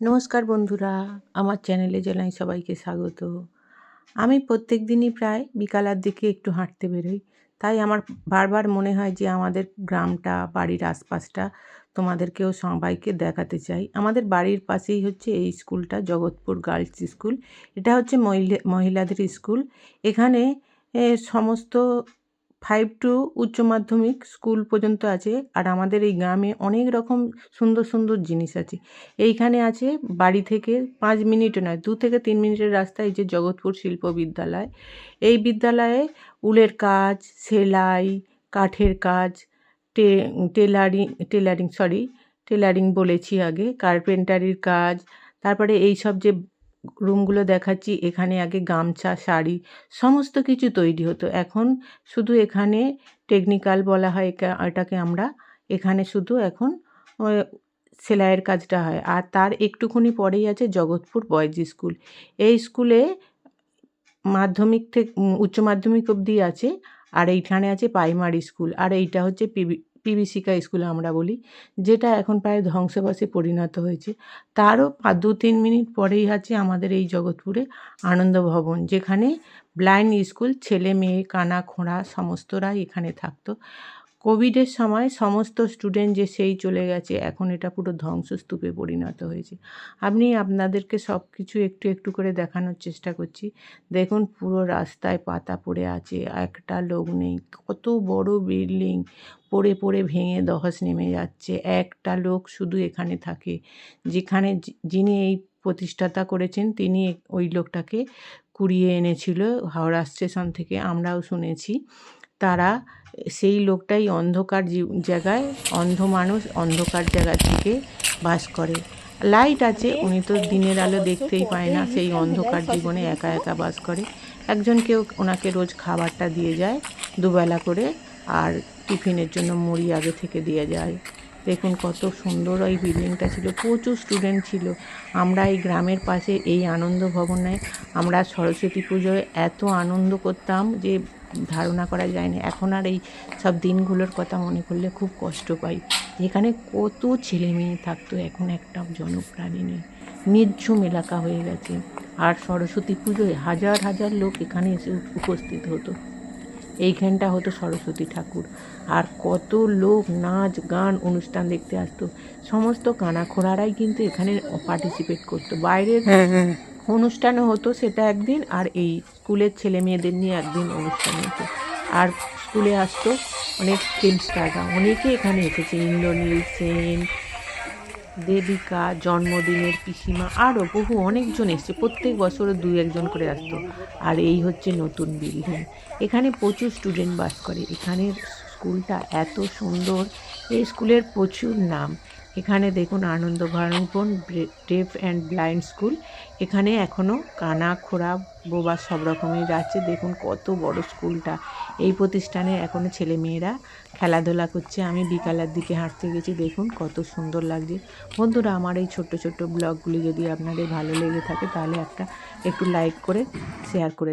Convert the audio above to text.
নমস্কার বন্ধুরা, আমার চ্যানেলে জানাই সবাইকে স্বাগত। আমি প্রত্যেক দিনই প্রায় বিকালের দিকে একটু হাঁটতে বেরোই। তাই আমার বারবার মনে হয় যে আমাদের গ্রামটা, বাড়ির আশপাশটা তোমাদেরকেও সবাইকে দেখাতে চাই। আমাদের বাড়ির পাশেই হচ্ছে এই স্কুলটা, জগৎপুর গার্লস স্কুল। এটা হচ্ছে মহিলাদের স্কুল। এখানে সমস্ত 5 টু উচ্চ মাধ্যমিক স্কুল পর্যন্ত আছে। আর আমাদের এই গ্রামে অনেক রকম সুন্দর সুন্দর জিনিস আছে। এইখানে আছে বাড়ি থেকে 5 মিনিটও নয়, 2 থেকে 3 মিনিটের রাস্তায় এই যে জগৎপুর শিল্প বিদ্যালয়। এই বিদ্যালয়ে উলের কাজ, সেলাই, কাঠের কাজ, টে টেলারিং বলেছি আগে, কার্পেন্টারির কাজ। তারপরে এইসব যে রুমগুলো দেখাচ্ছি, এখানে আগে গামছা, শাড়ি সমস্ত কিছু তৈরি হতো। এখন শুধু এখানে টেকনিক্যাল বলা হয় এটাকে আমরা। এখানে শুধু এখন সেলাইয়ের কাজটা হয়। আর তার একটুখানি পরেই আছে জগৎপুর বয়েজ স্কুল। এই স্কুলে মাধ্যমিক থেকে উচ্চ মাধ্যমিক অবধি আছে। আর এইখানে আছে প্রাইমারি স্কুল। আর এইটা হচ্ছে পিবিসিকা স্কুল আমরা বলি, যেটা এখন প্রায় ধ্বংসাবশে পরিণত হয়েছে। তারও 2-3 মিনিট পরেই আছে আমাদের এই জগৎপুরে আনন্দ ভবন, যেখানে ব্লাইন্ড স্কুল, ছেলে মেয়ে কানা খোঁড়া সমস্তরাই এখানে থাকতো। কোভিডের সময় সমস্ত স্টুডেন্ট যে সেই চলে গেছে, এখন এটা পুরো ধ্বংসস্তূপে পরিণত হয়েছে। আপনাদেরকে সব কিছু একটু একটু করে দেখানোর চেষ্টা করছি। দেখুন, পুরো রাস্তায় পাতা পড়ে আছে, একটা লোক নেই। কত বড় বিল্ডিং পড়ে পড়ে ভেঙে ধস নেমে যাচ্ছে। একটা লোক শুধু এখানে থাকে, যেখানে যিনি এই প্রতিষ্ঠাতা করেছেন তিনি ওই লোকটাকে কুড়িয়ে এনেছিল হাওড়া স্টেশন থেকে, আমরাও শুনেছি। তারা সেই লোকটাই অন্ধকার জায়গায়, অন্ধ মানুষ অন্ধকার জায়গা থেকে বাস করে। লাইট আছে, উনি তো দিনের আলো দেখতেই পায় না, সেই অন্ধকার জীবনে একা একা বাস করে। একজন কেউ ওনাকে রোজ খাবারটা দিয়ে যায়, দুবেলা করে, আর টিফিনের জন্য মুড়ি আগে থেকে দিয়ে যায়। দেখুন কত সুন্দর ওই বিল্ডিংটা ছিল, প্রচুর স্টুডেন্ট ছিল। আমরা এই গ্রামের পাশে এই আনন্দ ভবনে আমরা সরস্বতী পুজোয় এত আনন্দ করতাম যে ধারণা করা যায় না। এখন আর এই সব দিনগুলোর কথা মনে করলে খুব কষ্ট পাই। এখানে কত ছেলে মেয়ে থাকতো, এখন একটা জনপ্রাণী নেই, নির্ঝুম এলাকা হয়ে গেছে। আর সরস্বতী পুজোয় হাজার হাজার লোক এখানে এসে উপস্থিত হতো। এইখানটা হতো সরস্বতী ঠাকুর। আর কত লোক নাচ গান অনুষ্ঠান দেখতে আসতো। সমস্ত কানাখোড়ারাই কিন্তু এখানে পার্টিসিপেট করতো। বাইরের অনুষ্ঠানও হতো সেটা একদিন, আর এই স্কুলের ছেলে মেয়েদের নিয়ে একদিন অনুষ্ঠান হতো। আর স্কুলে আসতো অনেক ফিল্ম স্টাররা, অনেকে এখানে এসেছে, ইন্দ্রনীল সেন, দেবিকা, জন্মদিনের পিসিমা, আরও বহু অনেকজন এসছে। প্রত্যেক বছর 2-1 করে আসতো। আর এই হচ্ছে নতুন বিল্ডিং। এখানে প্রচুর স্টুডেন্ট বাস করে। এখানের স্কুলটা এত সুন্দর, এই স্কুলের প্রচুর নাম। এখানে দেখুন আনন্দ ভবন ডেফ অ্যান্ড ব্লাইন্ড স্কুল। এখানে এখনও কানা খোড়া বোবা সব রকমের আছে। দেখুন কত বড় স্কুলটা। এই প্রতিষ্ঠানে এখনও ছেলে মেয়েরা খেলাধুলা করছে। আমি বিকালের দিকে হাঁটতে গেছি, দেখুন কত সুন্দর লাগছে। বন্ধুরা, আমার এই ছোট্ট ছোট্ট ব্লগগুলি যদি আপনাদের ভালো লেগে থাকে, তাহলে একটু লাইক করে শেয়ার করে